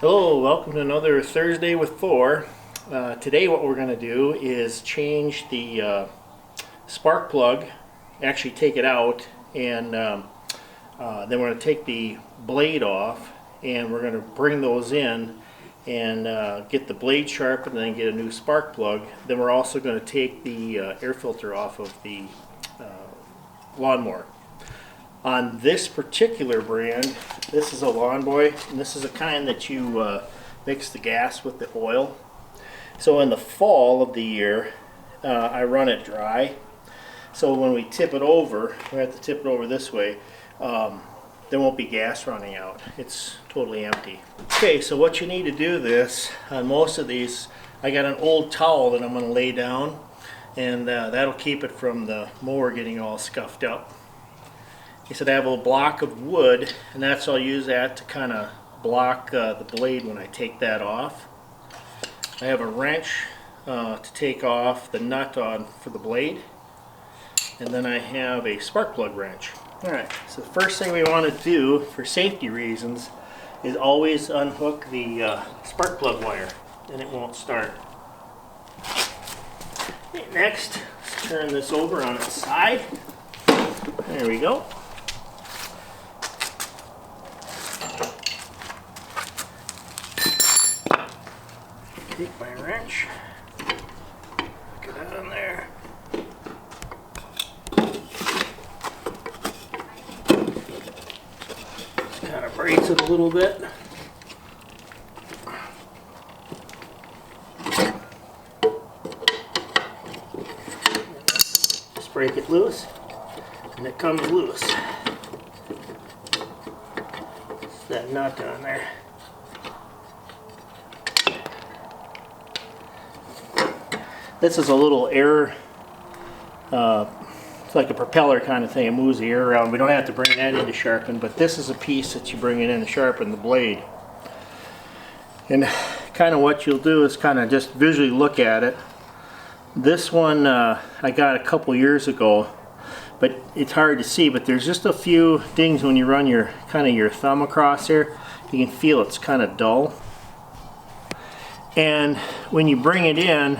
Hello, welcome to another Thursday with Thor. Today what we're going to do is change the spark plug, actually take it out, and then we're going to take the blade off and we're going to bring those in and get the blade sharpened and then get a new spark plug. Then we're also going to take the air filter off of the lawnmower. On this particular brand, this is a Lawn Boy, and this is a kind that you mix the gas with the oil. So in the fall of the year, I run it dry. So when we tip it over, we have to tip it over this way, there won't be gas running out. It's totally empty. Okay, so what you need to do this, on most of these, I got an old towel that I'm going to lay down, and that'll keep it from the mower getting all scuffed up. He said I have a block of wood, and I'll use that to kind of block the blade when I take that off. I have a wrench to take off the nut on for the blade, and then I have a spark plug wrench. Alright, so the first thing we want to do for safety reasons is always unhook the spark plug wire, and it won't start. Okay, next, let's turn this over on its side. There we go. Take my wrench, get it on there. Just kind of brace it a little bit. Just break it loose, and it comes loose. It's that nut on there. This is a little air, it's like a propeller kind of thing. It moves the air around. We don't have to bring that in to sharpen, but this is a piece that you bring it in to sharpen the blade. And kind of what you'll do is kind of just visually look at it. This one I got a couple years ago, but it's hard to see, but there's just a few things when you run your your thumb across here. You can feel it's kind of dull. And when you bring it in,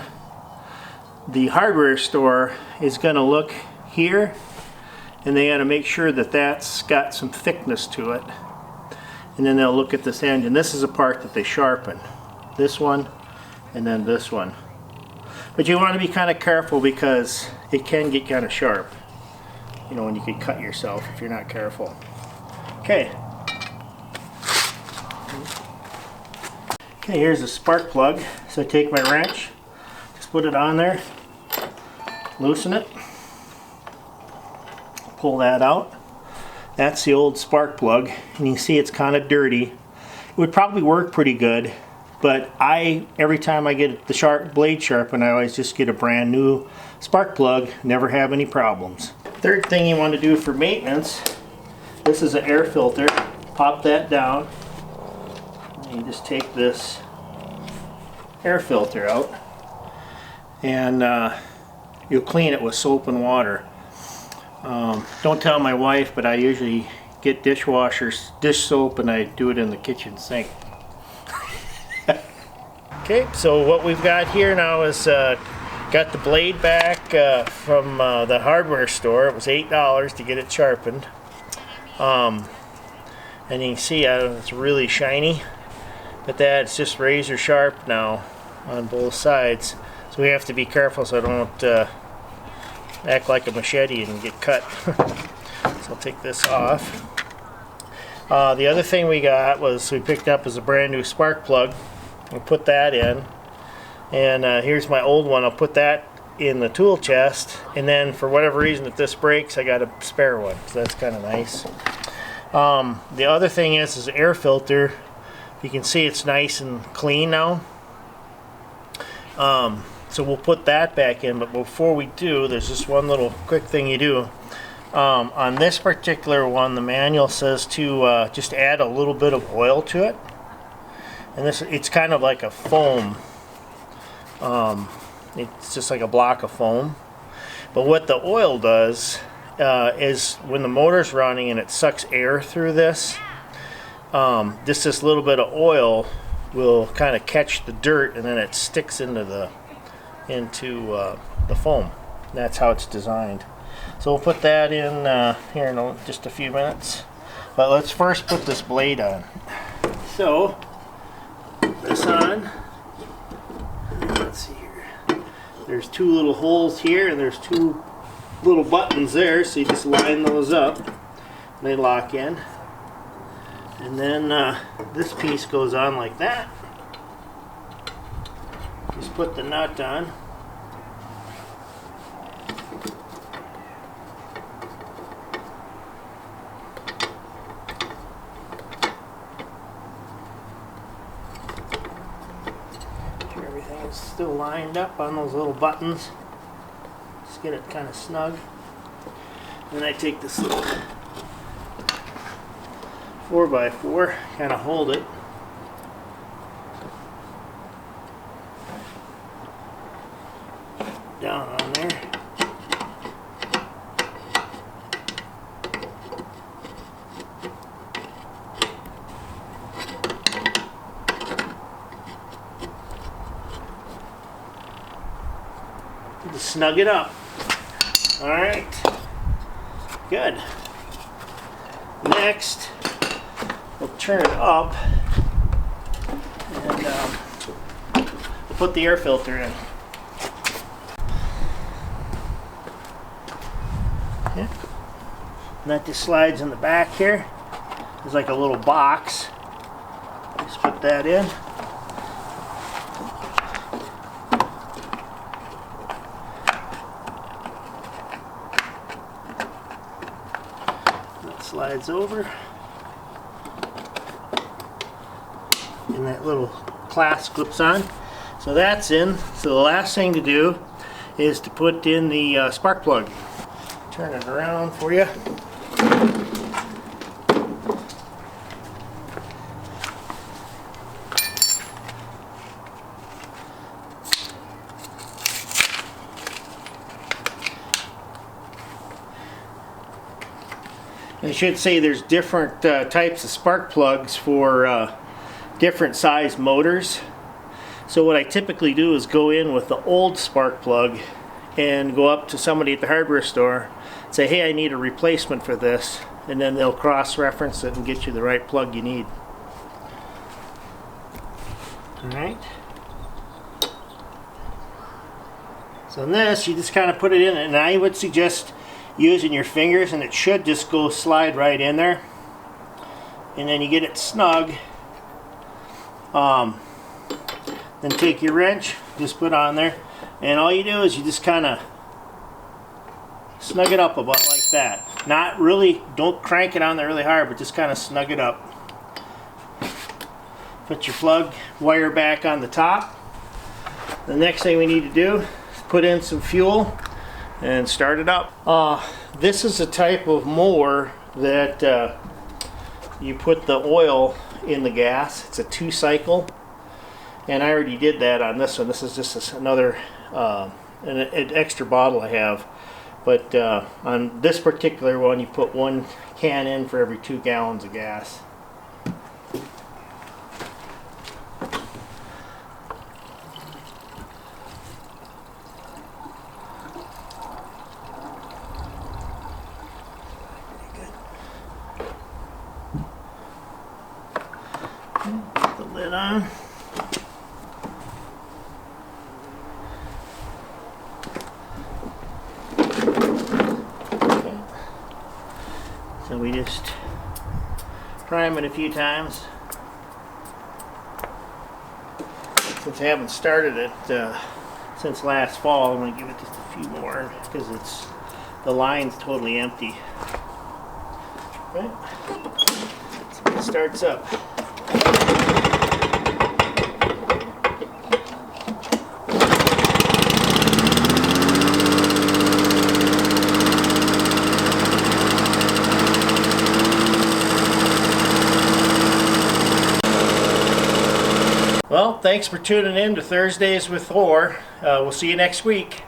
the hardware store is going to look here, and they got to make sure that that's got some thickness to it, and then they'll look at this end, and this is a part that they sharpen, this one and then this one. But you want to be kind of careful because it can get kind of sharp, you know, when you could cut yourself if you're not careful. Okay, here's the spark plug. So I take my wrench, just put it on there, loosen it, pull that out. That's the old spark plug, and you can see it's kind of dirty. It would probably work pretty good, but every time I get the blade sharpened, I always just get a brand new spark plug, never have any problems. Third thing you want to do for maintenance, this is an air filter. Pop that down, and you just take this air filter out, and you'll clean it with soap and water. Don't tell my wife, but I usually get dish soap, and I do it in the kitchen sink. Okay, so what we've got here now is got the blade back from the hardware store. It was $8 to get it sharpened. And you can see it's really shiny, but it's just razor sharp now on both sides. So we have to be careful so I don't act like a machete and get cut. So I'll take this off. The other thing we picked up is a brand new spark plug. We'll put that in. And here's my old one. I'll put that in the tool chest. And then for whatever reason, if this breaks, I got a spare one. So that's kind of nice. The other thing is the air filter. You can see it's nice and clean now. So we'll put that back in, but before we do, there's just one little quick thing you do. On this particular one, the manual says to just add a little bit of oil to it. And it's kind of like a foam. It's just like a block of foam. But what the oil does is when the motor's running and it sucks air through this, this little bit of oil will kind of catch the dirt, and then it sticks into the foam. That's how it's designed. So we'll put that in here in just a few minutes. But let's first put this blade on. So, put this on. Let's see here. There's two little holes here, and there's two little buttons there, so you just line those up. And they lock in. And then this piece goes on like that. Just put the nut on. Sure everything is still lined up on those little buttons. Just get it kind of snug. Then I take this little 4x4, kind of hold it. Down on there. Just snug it up. All right. Good. Next, we'll turn it up and we'll put the air filter in. Okay. And that just slides in the back here. There's like a little box. Just put that in. That slides over. And that little clasp clips on. So that's in. So the last thing to do is to put in the spark plug. Turn it around for you. I should say there's different types of spark plugs for different size motors. So what I typically do is go in with the old spark plug and go up to somebody at the hardware store and say, hey, I need a replacement for this, and then they'll cross-reference it and get you the right plug you need. Alright. So in this, you just kind of put it in, and I would suggest using your fingers, and it should just go slide right in there. And then you get it snug. Then take your wrench, just put on there, and all you do is you just kind of snug it up about like that. Not really, don't crank it on there really hard, but just kind of snug it up. Put your plug wire back on the top. The next thing we need to do is put in some fuel and start it up. This is a type of mower that you put the oil in the gas. It's a 2-cycle, and I already did that on this one. This is just another an extra bottle I have, but on this particular one you put 1 can in for every 2 gallons of gas. Put the lid on. Okay. So we just prime it a few times. Since I haven't started it since last fall, I'm going to give it just a few more because the line's totally empty. Right? So it starts up. Well, thanks for tuning in to Thursdays with Thor. We'll see you next week.